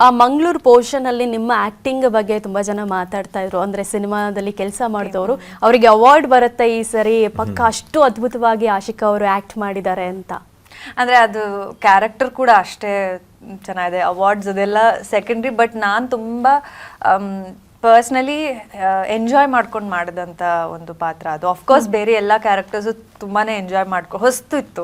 ಆ ಮಂಗಳೂರು ಪೋರ್ಷನ್ ಅಲ್ಲಿ ನಿಮ್ಮ ಆಕ್ಟಿಂಗ್ ಬಗ್ಗೆ ತುಂಬಾ ಜನ ಮಾತಾಡ್ತಾ ಇದ್ರು. ಅಂದ್ರೆ ಸಿನಿಮಾದಲ್ಲಿ ಕೆಲಸ ಮಾಡಿದವರು ಅವರಿಗೆ ಅವಾರ್ಡ್ ಬರುತ್ತೆ ಈ ಸರಿ ಪಕ್ಕ, ಅಷ್ಟು ಅದ್ಭುತವಾಗಿ ಆಶಿಕಾ ಅವರು ಆಕ್ಟ್ ಮಾಡಿದ್ದಾರೆ ಅಂತ. ಅಂದ್ರೆ ಅದು ಕ್ಯಾರೆಕ್ಟರ್ ಕೂಡ ಅಷ್ಟೇ ಚೆನ್ನಾಗಿದೆ. ಅವಾರ್ಡ್ಸ್ ಅದೆಲ್ಲ ಸೆಕೆಂಡ್ರಿ, ಬಟ್ ನಾನು ತುಂಬಾ ಪರ್ಸ್ನಲಿ ಎಂಜಾಯ್ ಮಾಡ್ಕೊಂಡು ಮಾಡಿದಂಥ ಒಂದು ಪಾತ್ರ ಅದು. ಆಫ್ಕೋರ್ಸ್ ಬೇರೆ ಎಲ್ಲ ಕ್ಯಾರೆಕ್ಟರ್ಸು ತುಂಬಾನೇ ಎಂಜಾಯ್ ಹೊಸ್ತು ಇತ್ತು,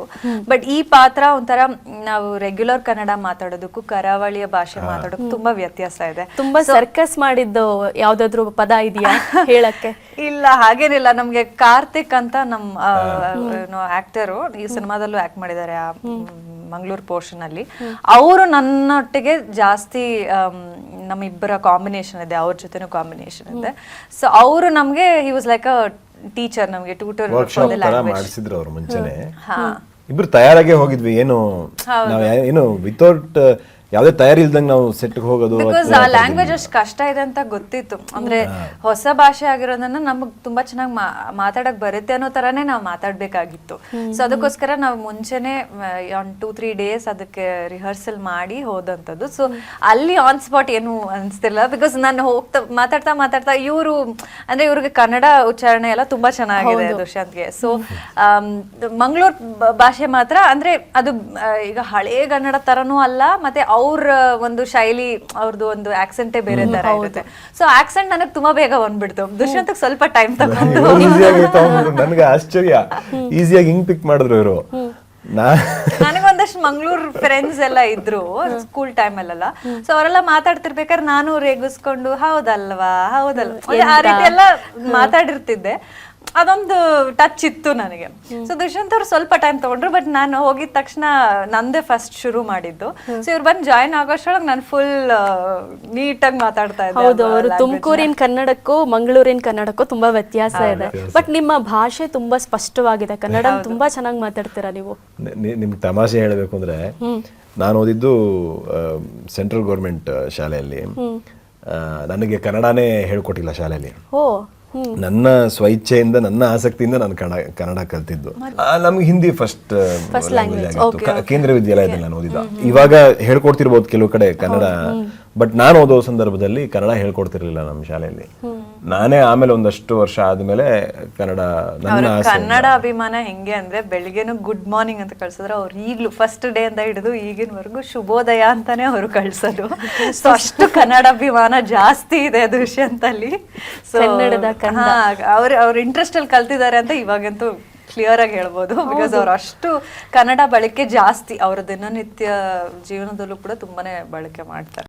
ಬಟ್ ಈ ಪಾತ್ರ ಒಂಥರ ನಾವು ರೆಗ್ಯುಲರ್ ಕನ್ನಡ ಮಾತಾಡೋದಕ್ಕೂ ಕರಾವಳಿಯ ಭಾಷೆ ಮಾತಾಡೋದಕ್ಕೂ ತುಂಬಾ ವ್ಯತ್ಯಾಸ ಇದೆ. ತುಂಬಾ ಸರ್ಕಸ್ ಮಾಡಿದ್ದು ಯಾವ್ದಾದ್ರು ಪದ ಇದೆಯಾ ಹೇಳಕ್ಕೆ? ಇಲ್ಲ, ಹಾಗೇನಿಲ್ಲ. ನಮ್ಗೆ ಕಾರ್ತಿಕ್ ಅಂತ ನಮ್ಮ ಆಕ್ಟರು ಈ ಸಿನಿಮಾದಲ್ಲೂ ಆಕ್ಟ್ ಮಾಡಿದ್ದಾರೆ ಆ ಮಂಗಳೂರು ಪೋರ್ಷನ್ ಅಲ್ಲಿ. ಅವರು ನನ್ನೊಟ್ಟಿಗೆ ಜಾಸ್ತಿ ನಮ್ಮಿಬ್ಬರ ಕಾಂಬಿನೇಷನ್ ಇದೆ, ಅವ್ರ ಜೊತೆನೂ ಕಾಂಬಿನೇಷನ್ ಇದೆ. ಸೊ ಅವರು ನಮ್ಗೆ he was like a teacher, ನಮ್ಗೆ ಟ್ಯೂಟರ್ ಮಾಡಿಸಿದ್ರು ಅವ್ರು ಮುಂಚೆನೆ. ಇಬ್ರು ತಯಾರಾಗೆ ಹೋಗಿದ್ವಿ, ಏನು ವಿತೌಟ್ ಯಾವುದೇ ತಯಾರಿ ಇಲ್ದಂಗೆ ನಾವು ಸೆಟ್ ಹೋಗೋದು. ಬಿಕಾಸ್ ಆ ಲ್ಯಾಂಗ್ವೇಜ್ ಅಷ್ಟು ಕಷ್ಟ ಇದೆ ಅಂತ ಗೊತ್ತಿತ್ತು. ಅಂದ್ರೆ ಹೊಸ ಭಾಷೆ ಆಗಿರೋದನ್ನ ನಮಗ್ ತುಂಬಾ ಚೆನ್ನಾಗಿ ಮಾತಾಡಕ್ ಬರುತ್ತೆ ಅನ್ನೋ ತರಾನೇ ನಾವು ಮಾತಾಡ್ಬೇಕಾಗಿತ್ತು. ಸೊ ಅದಕ್ಕೋಸ್ಕರ ನಾವು ಮುಂಚೆನೆ 2-3 ಡೇಸ್ ಅದಕ್ಕೆ ರಿಹರ್ಸಲ್ ಮಾಡಿ ಹೋದಂಥದ್ದು. ಸೊ ಅಲ್ಲಿ ಆನ್ ಸ್ಪಾಟ್ ಏನು ಅನ್ಸ್ತಿರ್ಲಿಲ್ಲ, ಬಿಕಾಸ್ ನಾನು ಮಾತಾಡ್ತಾ ಇವರು ಅಂದ್ರೆ ಇವ್ರಿಗೆ ಕನ್ನಡ ಉಚ್ಚಾರಣೆ ಎಲ್ಲ ತುಂಬಾ ಚೆನ್ನಾಗಿದೆ ದುಷ್ಯಂತ್ಗೆ. ಸೊ ಮಂಗಳೂರು ಭಾಷೆ ಮಾತ್ರ ಅಂದ್ರೆ ಅದು ಈಗ ಹಳೇ ಕನ್ನಡ ತರನೂ ಅಲ್ಲ, ಮತ್ತೆ ಅವ್ರ ಒಂದು ಶೈಲಿ, ಅವ್ರದ್ದು ಒಂದು ಆಕ್ಸೆಂಟೇ ಬೇರೆ ತರ ಇರುತ್ತೆ. ಸೊ ಆಕ್ಸೆಂಟ್ ನನಗೆ ತುಂಬಾ ಬೇಗ ಬಂದ್ಬಿಡ್ತು. ದುಷ್ಯಂತಕ್ಕೆ ಸ್ವಲ್ಪ ಟೈಮ್ ತಗೊಂಡು ನನಗೆ ಆಶ್ಚರ್ಯ, ಈಸಿಯಾಗಿ ಹಿಂಗ್ ಪಿಕ್ ಮಾಡಿದ್ರು ಇವರು. ನನಗೊಂದಷ್ಟು ಮಂಗಳೂರು ಫ್ರೆಂಡ್ಸ್ ಎಲ್ಲ ಇದ್ರು ಸ್ಕೂಲ್ ಟೈಮ್ ಅಲ್ಲೆಲ್ಲ. ಸೊ ಅವರೆಲ್ಲ ಮಾತಾಡ್ತಿರ್ಬೇಕಾದ್ರೆ ನಾನು ರೇಗಿಸ್ಕೊಂಡು ಹೌದಲ್ವಾ ಆ ರೀತಿ ಎಲ್ಲ ಮಾತಾಡಿರ್ತಿದ್ದೆ. ಅದೊಂದು ಟಚ್ ಇತ್ತು ನನಗೆ. ಸೊ ದುಷ್ಯಂತ್ ಅವ್ರು ಸ್ವಲ್ಪ ಟೈಮ್ ತಗೊಂಡ್ರು, ಬಟ್ ನಾನು ಹೋಗಿದ ತಕ್ಷಣ ನಂದೇ ಫಸ್ಟ್ ಶುರು ಮಾಡಿದ್ದು. ಸೊ ಇವ್ರು ಬಂದು ಜಾಯಿನ್ ಆಗೋಷ್ಟೊಳಗೆ ನಾನು ಫುಲ್ ನೀಟಾಗಿ ಮಾತಾಡ್ತಾ ಇದ್ದೆ. ಹೌದು, ಅವರು ತುಮಕೂರಿನ ಕನ್ನಡಕ್ಕೂ ಮಂಗಳೂರಿನ ಕನ್ನಡಕ್ಕೂ ತುಂಬಾ ವ್ಯತ್ಯಾಸ ಇದೆ. ಬಟ್ ನಿಮ್ಮ ಭಾಷೆ ತುಂಬಾ ಸ್ಪಷ್ಟವಾಗಿದೆ, ಕನ್ನಡ ತುಂಬಾ ಚೆನ್ನಾಗಿ ಮಾತಾಡ್ತೀರಾ ನೀವು. ನಿಮ್ಗೆ ತಮಾಷೆ ಹೇಳಬೇಕು ಅಂದ್ರೆ, ನಾನು ಓದಿದ್ದು ಸೆಂಟ್ರಲ್ ಗೌರ್ಮೆಂಟ್ ಶಾಲೆಯಲ್ಲಿ. ನನಗೆ ಕನ್ನಡನೇ ಹೇಳ್ಕೊಟ್ಟಿಲ್ಲ ಶಾಲೆಯಲ್ಲಿ. ನನ್ನ ಸ್ವಇಚ್ಛೆಯಿಂದ, ನನ್ನ ಆಸಕ್ತಿಯಿಂದ ನಾನು ಕನ್ನಡ ಕಲ್ತಿದ್ದು. ನಮ್ಗೆ ಹಿಂದಿ ಫಸ್ಟ್ ಲ್ಯಾಂಗ್ವೇಜ್ ಆಗಿತ್ತು. ಕೇಂದ್ರೀಯ ವಿದ್ಯಾಲಯದಲ್ಲಿ ನಾನು ಓದಿದ್ದ. ಇವಾಗ ಹೇಳ್ಕೊಡ್ತಿರ್ಬೋದು ಕೆಲವು ಕಡೆ ಕನ್ನಡ, ಬಟ್ ನಾನು ಓದೋ ಸಂದರ್ಭದಲ್ಲಿ ಕನ್ನಡ ಹೇಳ್ಕೊಡ್ತಿರ್ಲಿಲ್ಲ ನಮ್ಮ ಶಾಲೆಯಲ್ಲಿ. ನಾನೇ ಆಮೇಲೆ ಒಂದಷ್ಟು ವರ್ಷ ಆದ್ಮೇಲೆ ಕನ್ನಡ. ಕನ್ನಡ ಅಭಿಮಾನ ಹೆಂಗೆ ಅಂದ್ರೆ, ಬೆಳಿಗ್ಗೆನು ಗುಡ್ ಮಾರ್ನಿಂಗ್ ಅಂತ ಕಳ್ಸಿದ್ರೆ ಅವ್ರು ಈಗ್ಲೂ ಫಸ್ಟ್ ಡೇ ಅಂತ ಹಿಡಿದು ಈಗಿನವರೆಗೂ ಶುಭೋದಯ ಅಂತಾನೆ ಅವ್ರು ಕಳ್ಸೋದು. ಸೊ ಅಷ್ಟು ಕನ್ನಡ ಅಭಿಮಾನ ಜಾಸ್ತಿ ಇದೆ ದುಷ್ಯಂತಲ್ಲಿ. ಸೊ ಅವ್ರ ಇಂಟ್ರೆಸ್ಟ್ ಅಲ್ಲಿ ಕಲ್ತಿದ್ದಾರೆ ಅಂತ ಇವಾಗಂತೂ ಕ್ಲಿಯರ್ ಆಗಿ ಹೇಳ್ಬೋದು. ಬಿಕಾಸ್ ಅವ್ರು ಅಷ್ಟು ಕನ್ನಡ ಬಳಕೆ ಜಾಸ್ತಿ, ಅವ್ರ ದಿನನಿತ್ಯ ಜೀವನದಲ್ಲೂ ಕೂಡ ತುಂಬಾನೇ ಬಳಕೆ ಮಾಡ್ತಾರೆ.